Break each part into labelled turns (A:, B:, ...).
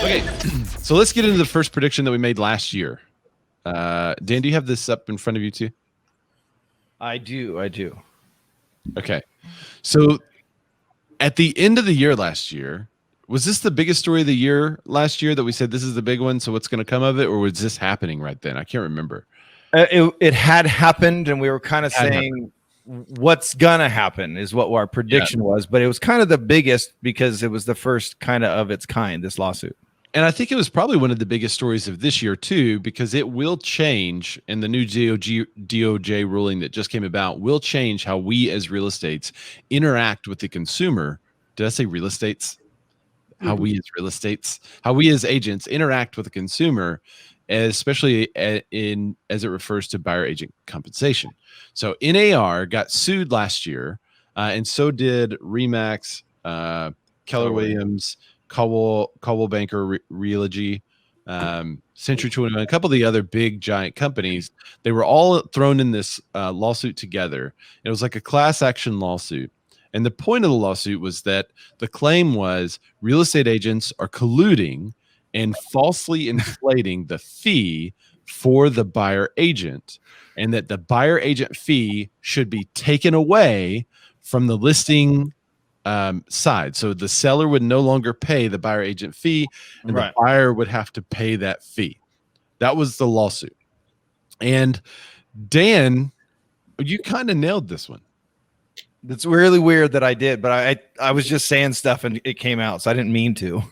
A: Okay, so let's get into the first prediction that we made last year. Dan, do you have this up in front of you too?
B: I do.
A: Okay, so at the end of the year last year, was this the biggest story of the year last year that we said this is the big one? So what's going to come of it, or was this happening right then? I can't remember.
B: It had happened, and we were kind of saying what's gonna happen is what our prediction was, but it was kind of the biggest because it was the first kind of its kind, this lawsuit.
A: And I think it was probably one of the biggest stories of this year too, because it will change, and the new DOJ ruling that just came about will change how we as real estates interact with the consumer. Did I say real estates? How we as real estates, how we as agents interact with the consumer, especially as it refers to buyer agent compensation. So NAR got sued last year, and so did Remax, Keller Williams, Caldwell Banker Realogy, Century 21, a couple of the other big giant companies. They were all thrown in this lawsuit together. It was like a class action lawsuit. And the point of the lawsuit was that the claim was real estate agents are colluding and falsely inflating the fee for the buyer agent, and that the buyer agent fee should be taken away from the listing side. So the seller would no longer pay the buyer agent fee, and the buyer would have to pay that fee. That was the lawsuit. And Dan, you kind of nailed this one.
B: It's really weird that I did, but I was just saying stuff and it came out, so I didn't mean to.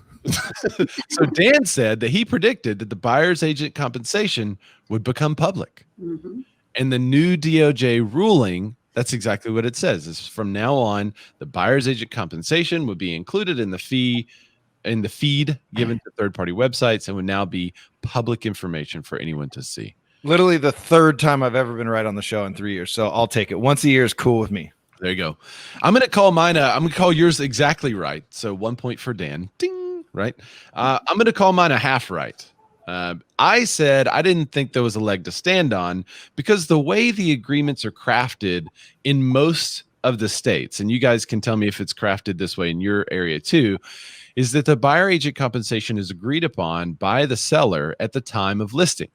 A: So Dan said that he predicted that the buyer's agent compensation would become public. And the new DOJ ruling, that's exactly what it says, is from now on, the buyer's agent compensation would be included in the feed given to third-party websites and would now be public information for anyone to see.
B: Literally the third time I've ever been right on the show in 3 years, so I'll take it. Once a year is cool with me.
A: There you go. I'm going to call mine. I'm going to call yours exactly right. So 1 point for Dan. Ding. Right. I'm going to call mine a half right. I said I didn't think there was a leg to stand on because the way the agreements are crafted in most of the states, and you guys can tell me if it's crafted this way in your area too, is that the buyer agent compensation is agreed upon by the seller at the time of listing.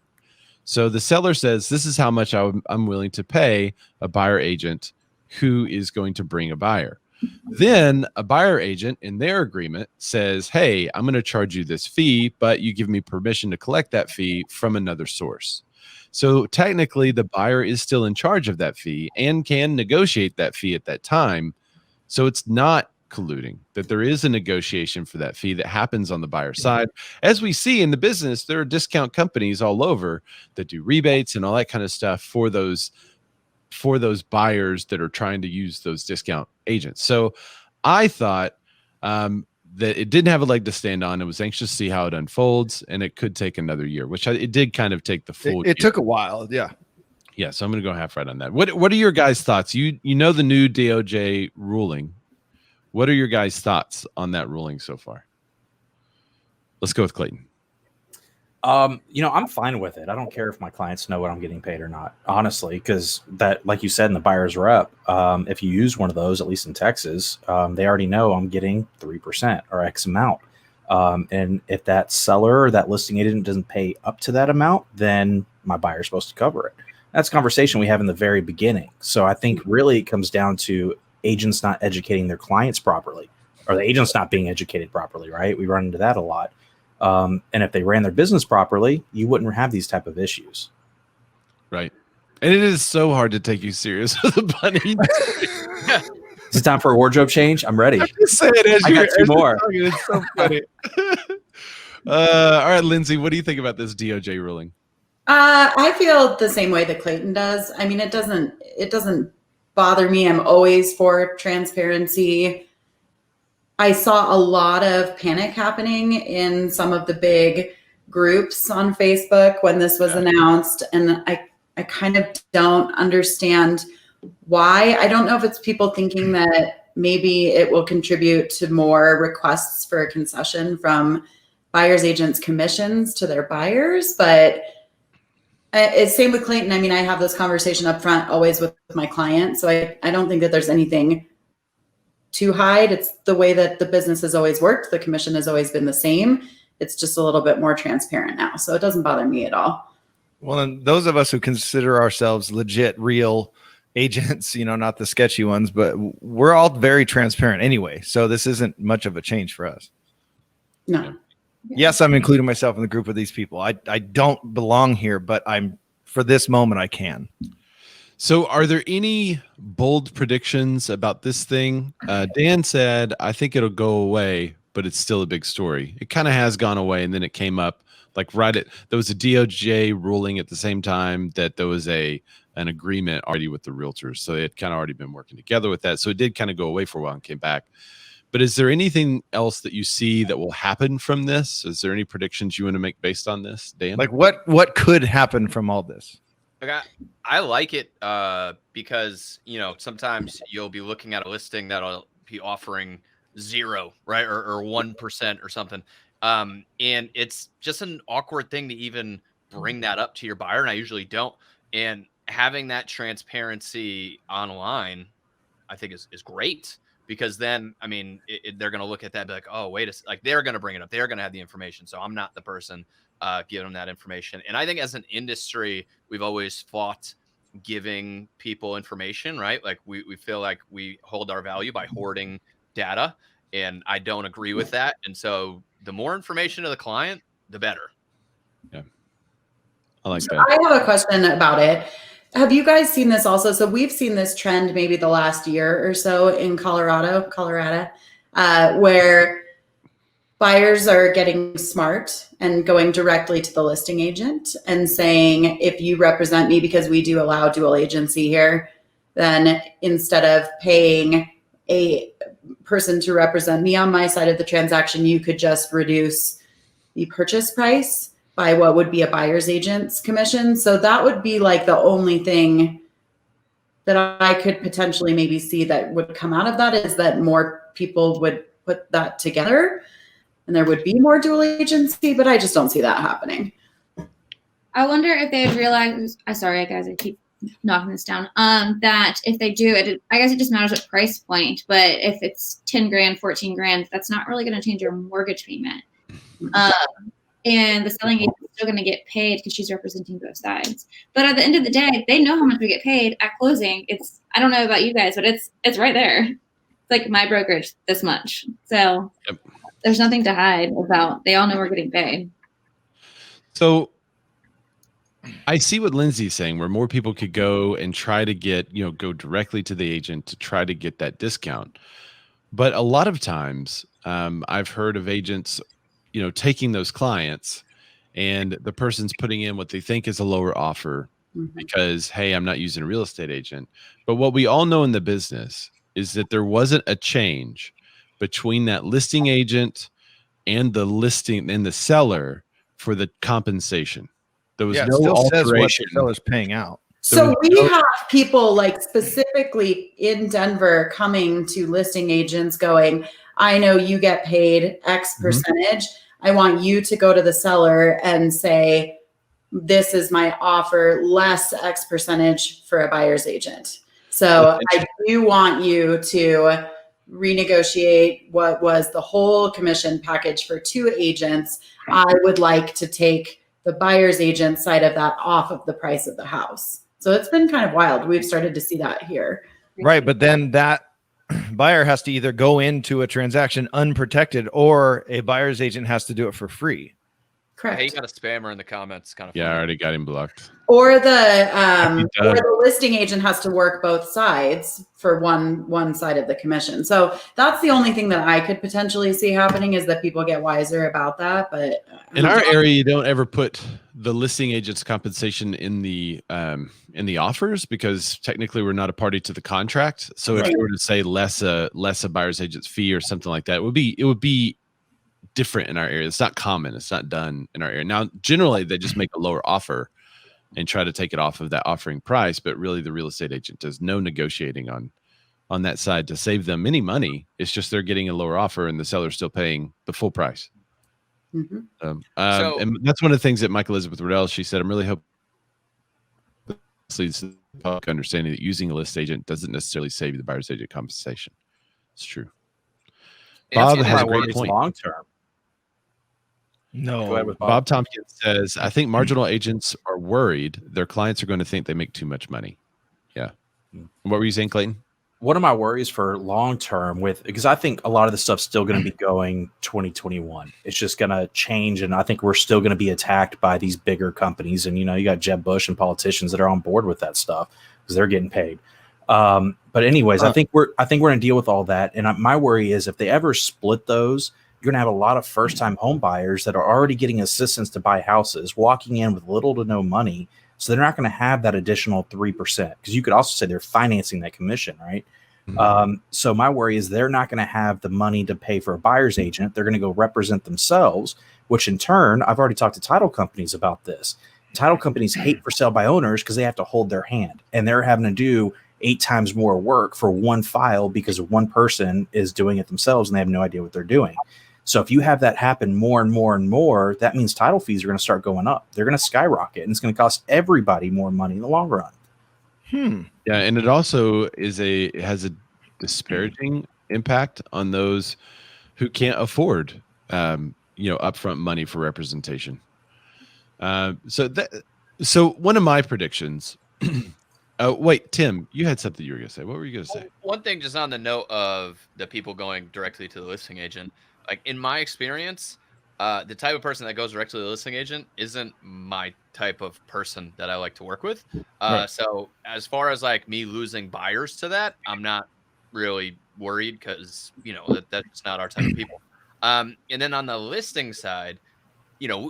A: So the seller says, this is how much I'm willing to pay a buyer agent who is going to bring a buyer. Then a buyer agent in their agreement says, hey, I'm going to charge you this fee, but you give me permission to collect that fee from another source. So technically the buyer is still in charge of that fee and can negotiate that fee at that time. So it's not colluding, that there is a negotiation for that fee that happens on the buyer side. As we see in the business, there are discount companies all over that do rebates and all that kind of stuff for those buyers that are trying to use those discount agents. So I thought that it didn't have a leg to stand on. I was anxious to see how it unfolds, and it could take another year, which it did kind of take the full year.
B: It took a while. Yeah.
A: Yeah. So I'm going to go half right on that. What are your guys' thoughts? You know the new DOJ ruling. What are your guys' thoughts on that ruling so far? Let's go with Clayton.
C: I'm fine with it. I don't care if my clients know what I'm getting paid or not, honestly, because that, like you said in the buyer's rep, if you use one of those, at least in Texas, they already know I'm getting 3% or X amount. And if that seller or that listing agent doesn't pay up to that amount, then my buyer's supposed to cover it. That's a conversation we have in the very beginning. So I think really it comes down to agents not educating their clients properly, or the agents not being educated properly, right? We run into that a lot. And if they ran their business properly, you wouldn't have these type of issues.
A: Right. And it is so hard to take you serious with a bunny.
C: Is it time for a wardrobe change? I'm ready.
A: I
C: got two more.
A: It's so funny. All right, Lindsay, what do you think about this DOJ ruling?
D: I feel the same way that Clayton does. I mean, it doesn't bother me. I'm always for transparency. I saw a lot of panic happening in some of the big groups on Facebook when this was announced. And I kind of don't understand why. I don't know if it's people thinking that maybe it will contribute to more requests for a concession from buyers agents' commissions to their buyers, but it's same with Clayton. I mean, I have this conversation up front always with my client. So I don't think that there's anything to hide. It's the way that the business has always worked. The commission has always been the same. It's just a little bit more transparent now. So it doesn't bother me at all.
B: Well, and those of us who consider ourselves legit, real agents, not the sketchy ones, but we're all very transparent anyway. So this isn't much of a change for us.
D: No.
B: Yes, I'm including myself in the group of these people. I don't belong here, but for this moment, I can.
A: So are there any bold predictions about this thing? Dan said, I think it'll go away, but it's still a big story. It kind of has gone away, and then it came up there was a DOJ ruling at the same time that there was an agreement already with the realtors. So they had kind of already been working together with that. So it did kind of go away for a while and came back. But is there anything else that you see that will happen from this? Is there any predictions you want to make based on this, Dan?
B: Like what could happen from all this?
E: I like it because, sometimes you'll be looking at a listing that'll be offering 0, right? Or 1% or something. And it's just an awkward thing to even bring that up to your buyer. And I usually don't. And having that transparency online, I think is great, because then, they're going to look at that and be like, oh, they're going to bring it up. They're going to have the information. So I'm not the person giving them that information. And I think as an industry, we've always fought giving people information, right? Like we feel like we hold our value by hoarding data, and I don't agree with that. And so the more information to the client, the better.
A: Yeah. I like that.
D: I have a question about it. Have you guys seen this also? So we've seen this trend maybe the last year or so in Colorado, where buyers are getting smart and going directly to the listing agent and saying, if you represent me, because we do allow dual agency here, then instead of paying a person to represent me on my side of the transaction, you could just reduce the purchase price by what would be a buyer's agent's commission. So that would be like the only thing that I could potentially maybe see that would come out of that, is that more people would put that together and there would be more dual agency, but I just don't see that happening.
F: I wonder if they'd realize, sorry guys, I keep knocking this down, that if they do it, I guess it just matters what price point, but if it's 10 grand, 14 grand, that's not really going to change your mortgage payment. And the selling agent is still going to get paid because she's representing both sides. But at the end of the day, they know how much we get paid at closing. I don't know about you guys, but it's right there. It's like my brokerage, this much. So There's nothing to hide about. They all know we're getting paid.
A: So I see what Lindsay's saying, where more people could go and try to get, go directly to the agent to try to get that discount. But a lot of times I've heard of agents taking those clients and the person's putting in what they think is a lower offer because, hey, I'm not using a real estate agent. But what we all know in the business is that there wasn't a change between that listing agent and the listing and the seller for the compensation. There was no
B: still
A: alteration.
B: says what the seller's paying out.
D: So we have people like specifically in Denver coming to listing agents going, I know you get paid X percentage. I want you to go to the seller and say, this is my offer, less X percentage for a buyer's agent. So I do want you to renegotiate what was the whole commission package for 2 agents. I would like to take the buyer's agent side of that off of the price of the house. So it's been kind of wild. We've started to see that here.
B: Right. But then that buyer has to either go into a transaction unprotected, or a buyer's agent has to do it for free.
D: Correct.
E: Hey, you got a spammer in the comments. Kind of.
A: Yeah, I already got him blocked.
D: Or the listing agent has to work both sides for one side of the commission. So that's the only thing that I could potentially see happening, is that people get wiser about that. But
A: in our area, you don't ever put the listing agent's compensation in the offers, because technically we're not a party to the contract. So if you were to say less a buyer's agent's fee or something like that, it would be different in our area. It's not common. It's not done in our area. Now, generally they just make a lower offer and try to take it off of that offering price. But really the real estate agent does no negotiating on that side to save them any money. It's just they're getting a lower offer and the seller's still paying the full price. And that's one of the things that Michael Elizabeth Riddell, she said, I'm really hoping this leads to the public understanding that using a list agent doesn't necessarily save you the buyer's agent compensation. It's true. Bob has a great point.
C: Long term.
B: No.
C: Go ahead with
A: Bob Tompkins says, I think marginal agents are worried their clients are going to think they make too much money. Yeah. What were you saying, Clayton?
C: One of my worries for long term because I think a lot of this stuff's still going to be going 2021. It's just going to change, and I think we're still going to be attacked by these bigger companies. And you got Jeb Bush and politicians that are on board with that stuff because they're getting paid. But anyways, I think we're going to deal with all that. And my worry is if they ever split those, you're going to have a lot of first time home buyers that are already getting assistance to buy houses, walking in with little to no money. So they're not going to have that additional 3% because you could also say they're financing that commission, right? Mm-hmm. So my worry is they're not going to have the money to pay for a buyer's agent. They're going to go represent themselves, which in turn, I've already talked to title companies about this. Title companies hate for sale by owners because they have to hold their hand, and they're having to do 8 times more work for one file because one person is doing it themselves and they have no idea what they're doing. So if you have that happen more and more and more, that means title fees are going to start going up. They're going to skyrocket, and it's going to cost everybody more money in the long run.
A: Yeah, and it also has a disparaging impact on those who can't afford, upfront money for representation. So one of my predictions. Wait, Tim, you had something you were going to say. What were you going to say?
E: One thing, just on the note of the people going directly to the listing agent. Like in my experience, the type of person that goes directly to the listing agent isn't my type of person that I like to work with. Right. So as far as like me losing buyers to that, I'm not really worried because, that's not our type of people. And then on the listing side,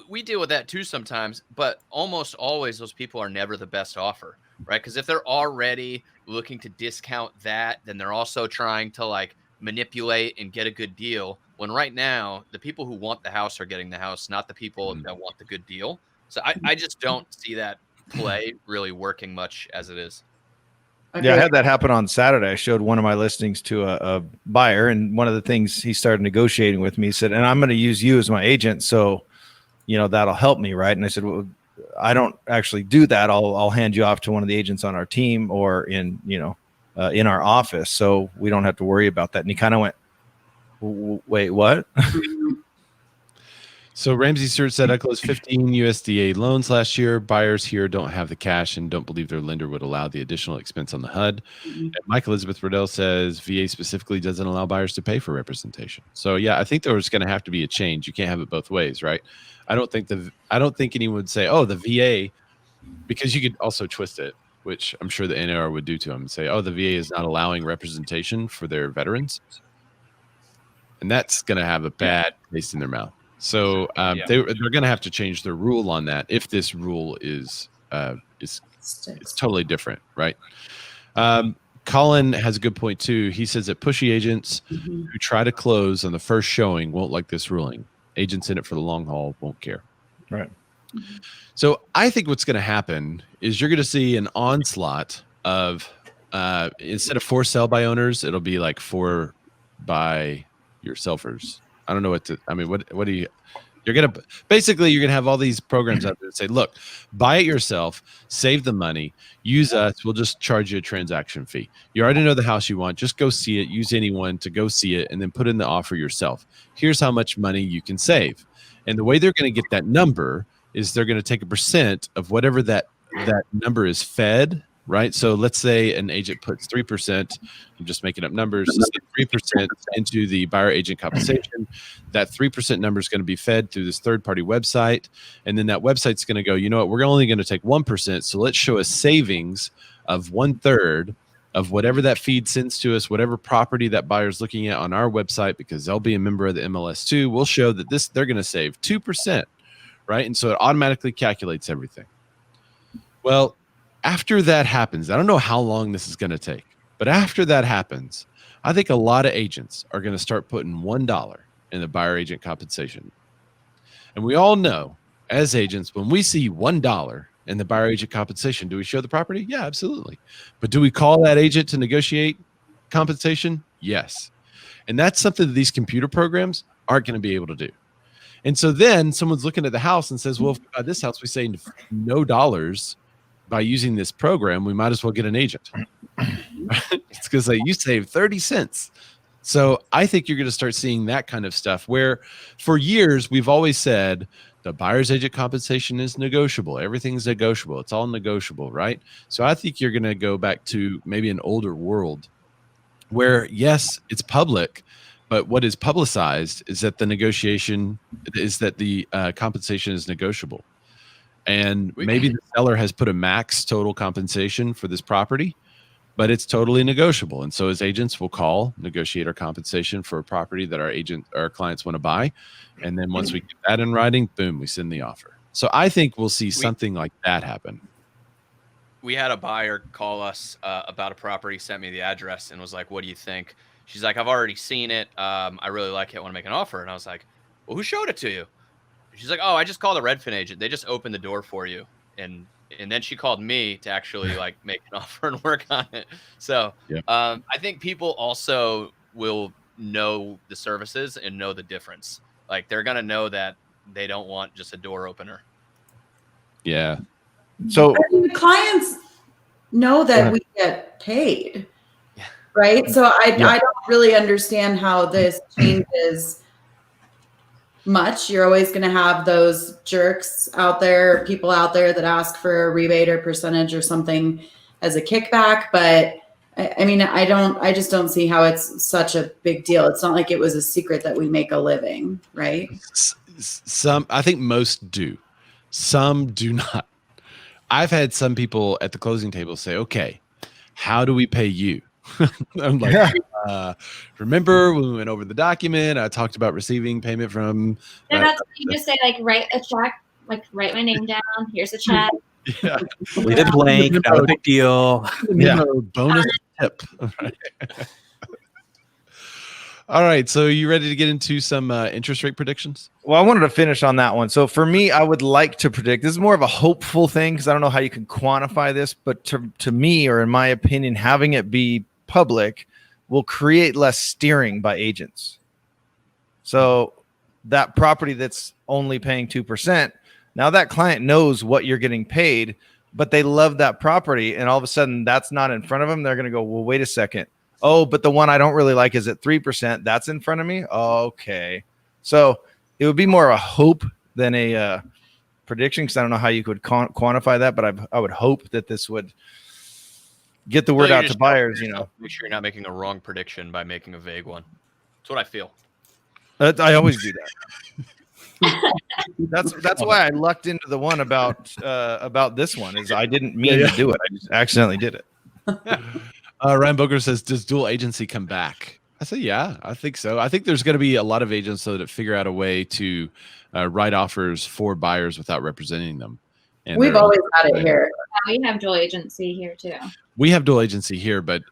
E: we deal with that too sometimes, but almost always those people are never the best offer, right? Because if they're already looking to discount that, then they're also trying to like manipulate and get a good deal. When right now, the people who want the house are getting the house, not the people that want the good deal. So I just don't see that play really working much as it is.
B: Okay. Yeah, I had that happen on Saturday. I showed one of my listings to a buyer, and one of the things he started negotiating with me, he said, and I'm going to use you as my agent, so that'll help me, right? And I said, well, I don't actually do that. I'll hand you off to one of the agents on our team or in our office, so we don't have to worry about that. And he kind of went, wait, what?
A: So Ramsey Stewart said, I closed 15 USDA loans last year. Buyers here don't have the cash and don't believe their lender would allow the additional expense on the HUD. And Mike Elizabeth Riddell says VA specifically doesn't allow buyers to pay for representation. So yeah, I think there's going to have to be a change. You can't have it both ways, right? I don't think anyone would say, oh, the VA, because you could also twist it, which I'm sure the NAR would do to them, and say, oh, the VA is not allowing representation for their veterans. And that's going to have a bad taste in their mouth. So they're going to have to change their rule on that if this rule is totally different, right? Colin has a good point too. He says that pushy agents who try to close on the first showing won't like this ruling. Agents in it for the long haul won't care.
B: Right.
A: So I think what's going to happen is you're going to see an onslaught of instead of 4 sell by owners, it'll be like 4 by yourselfers. I don't know what do you, you're going to have all these programs out there that say, look, buy it yourself, save the money, use us. We'll just charge you a transaction fee. You already know the house you want. Just go see it. Use anyone to go see it and then put in the offer yourself. Here's how much money you can save. And the way they're going to get that number is they're going to take a percent of whatever that number is fed. Right. So let's say an agent puts 3%. I'm just making up numbers. 3% into the buyer agent compensation. That 3% number is going to be fed through this third party website. And then that website's going to go, you know what, we're only going to take 1%. So let's show a savings of 1/3 of whatever that feed sends to us, whatever property that buyer's looking at on our website, because they'll be a member of the MLS too. We'll show that they're going to save 2%. Right. And so it automatically calculates everything. Well, after that happens, I don't know how long this is going to take, but after that happens, I think a lot of agents are going to start putting $1 in the buyer agent compensation. And we all know as agents, when we see $1 in the buyer agent compensation, do we show the property? Yeah, absolutely. But do we call that agent to negotiate compensation? Yes. And that's something that these computer programs aren't going to be able to do. And so then someone's looking at the house and says, well, if we buy this house, we say no dollars. By using this program, we might as well get an agent. It's because you save 30 cents. So I think you're going to start seeing that kind of stuff where for years we've always said the buyer's agent compensation is negotiable. Everything's negotiable. It's all negotiable, right? So I think you're going to go back to maybe an older world where, yes, it's public, but what is publicized is that the negotiation is that the compensation is negotiable. And maybe the seller has put a max total compensation for this property, but it's totally negotiable. And so his agents will call, negotiate our compensation for a property that our clients want to buy. And then once we get that in writing, boom, we send the offer. So I think we'll see something like that happen.
E: We had a buyer call us about a property, sent me the address and was like, what do you think? She's like, I've already seen it. I really like it. I want to make an offer. And I was like, well, who showed it to you? She's like, oh, I just called a Redfin agent. They just opened the door for you. And then she called me to actually like make an offer and work on it. So I think people also will know the services and know the difference. Like they're going to know that they don't want just a door opener.
A: Yeah.
B: So
D: clients know that we get paid, right? So I don't really understand how this changes much. You're always going to have those jerks out there, people out there that ask for a rebate or percentage or something as a kickback. But I mean, I just don't see how it's such a big deal. It's not like it was a secret that we make a living, right?
A: I think most do. Some do not. I've had some people at the closing table say, okay, how do we pay you? I'm like, remember when we went over the document, I talked about receiving payment from.
F: You just say like, write a check, like write my name down. Here's a check.
A: Yeah.
C: Leave it blank. Not a big deal.
A: Bonus tip. All right. So you ready to get into some interest rate predictions?
B: Well, I wanted to finish on that one. So for me, I would like to predict, this is more of a hopeful thing because I don't know how you can quantify this, but to me, or in my opinion, having it be public will create less steering by agents. So that property that's only paying 2%, now that client knows what you're getting paid, but they love that property. And all of a sudden that's not in front of them. They're going to go, well, wait a second. Oh, but the one I don't really like is at 3%. That's in front of me. Okay. So it would be more of a hope than a prediction because I don't know how you could quantify that, but I would hope that this would get the word out to buyers.
E: Make sure you're not making a wrong prediction by making a vague one. That's what I feel.
B: I always do that. That's why I lucked into the one about this one. Is I didn't mean to do it. I just accidentally did it.
A: Ryan Boger says, does dual agency come back? I say, yeah, I think so. I think there's going to be a lot of agents though that figure out a way to write offers for buyers without representing them. And
D: we've always had it here.
F: We have dual agency here too.
A: We have dual agency here, but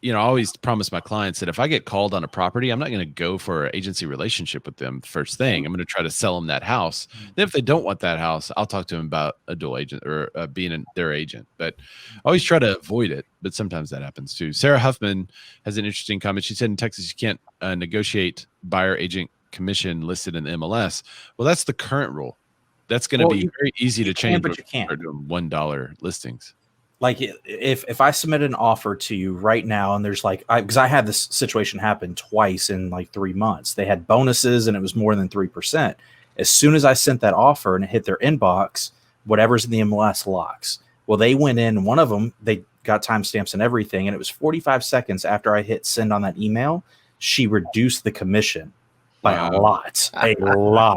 A: I always promise my clients that if I get called on a property, I'm not going to go for an agency relationship with them first thing. I'm going to try to sell them that house. Then if they don't want that house, I'll talk to them about a dual agent or being their agent. But I always try to avoid it. But sometimes that happens too. Sarah Huffman has an interesting comment. She said in Texas, you can't negotiate buyer agent commission listed in the MLS. Well, that's the current rule. That's going to be very easy to change.
C: But you can't.
A: Doing $1 listings.
C: Like if I submit an offer to you right now and there's like, because I had this situation happen twice in like 3 months, they had bonuses and it was more than 3%. As soon as I sent that offer and it hit their inbox, whatever's in the MLS locks. Well, they went in, one of them, they got timestamps and everything. And it was 45 seconds after I hit send on that email, she reduced the commission by a lot,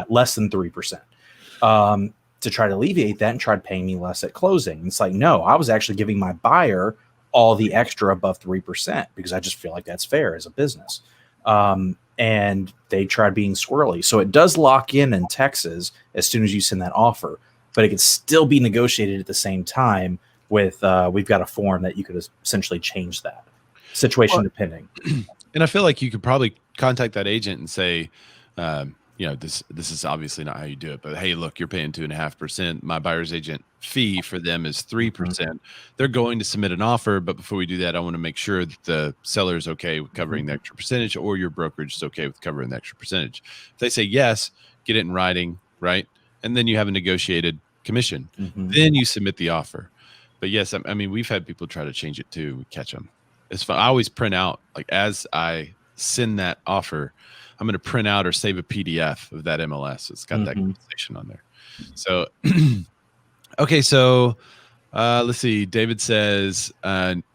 C: less than 3%. To try to alleviate that and tried paying me less at closing. It's like, no, I was actually giving my buyer all the extra above 3% because I just feel like that's fair as a business. And they tried being squirrely. So it does lock in Texas as soon as you send that offer, but it could still be negotiated at the same time with, we've got a form that you could essentially change that situation depending.
A: And I feel like you could probably contact that agent and say, this is obviously not how you do it, but hey, look, you're paying 2.5%. My buyer's agent fee for them is 3%. They're going to submit an offer, but before we do that, I want to make sure that the seller is okay with covering the extra percentage, or your brokerage is okay with covering the extra percentage. If they say yes, get it in writing, right? And then you have a negotiated commission. Then you submit the offer. But yes, I mean, we've had people try to change it too. We catch them. It's fun. I always print out, like as I send that offer, I'm going to print out or save a PDF of that MLS. It's got that conversation on there. So, okay. So let's see. David says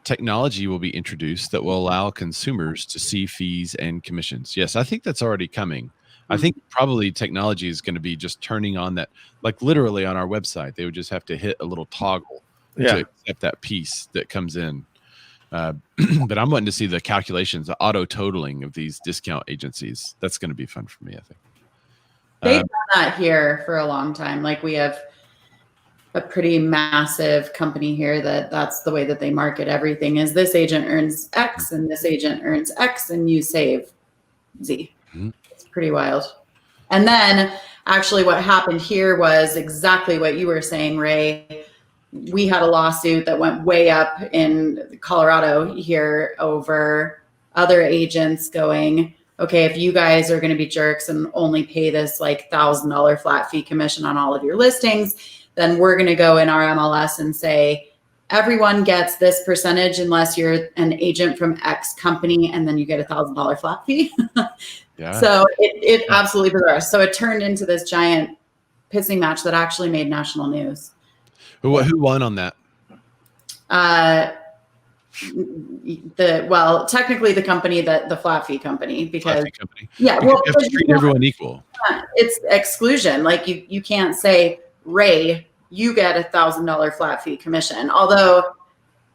A: technology will be introduced that will allow consumers to see fees and commissions. Yes, I think that's already coming. I think probably technology is going to be just turning on that, like literally on our website. They would just have to hit a little toggle to accept that piece that comes in. But I'm wanting to see the calculations, the auto totaling of these discount agencies. That's going to be fun for me, I think.
D: They've done that here for a long time. Like we have a pretty massive company here that's the way that they market everything is this agent earns X and this agent earns X and you save Z. It's pretty wild. And then actually what happened here was exactly what you were saying, Ray. We had a lawsuit that went way up in Colorado here over other agents going, okay, if you guys are going to be jerks and only pay this like $1,000 flat fee commission on all of your listings, then we're going to go in our MLS and say, everyone gets this percentage unless you're an agent from X company, and then you get $1,000 flat fee. So it absolutely bizarre. So it turned into this giant pissing match that actually made national news.
A: Who won on that?
D: Technically the company the flat fee company, because you have
A: to treat everyone equal.
D: It's exclusion. Like you can't say, Ray, you get $1,000 flat fee commission. Although,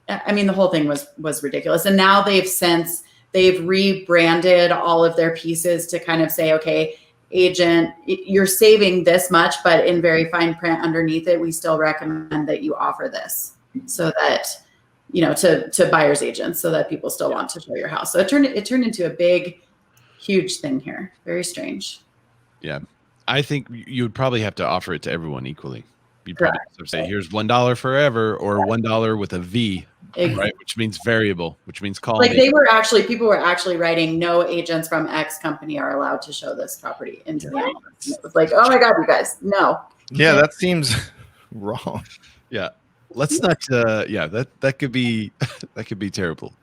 D: I mean, the whole thing was ridiculous. And now they've rebranded all of their pieces to kind of say, okay, agent, you're saving this much, but in very fine print underneath it, we still recommend that you offer this, so that, to buyer's agents, so that people still want to show your house. So it turned into a big, huge thing here. Very strange.
A: Yeah. I think you would probably have to offer it to everyone equally. You'd probably have to say, here's $1 forever, or $1 with a V, right? Which means variable, which means call.
D: Like people were actually writing, no agents from X company are allowed to show this property into the MLS. It was like, oh my God, you guys, no.
B: Yeah, that seems wrong.
A: Yeah. Let's not, that could be terrible.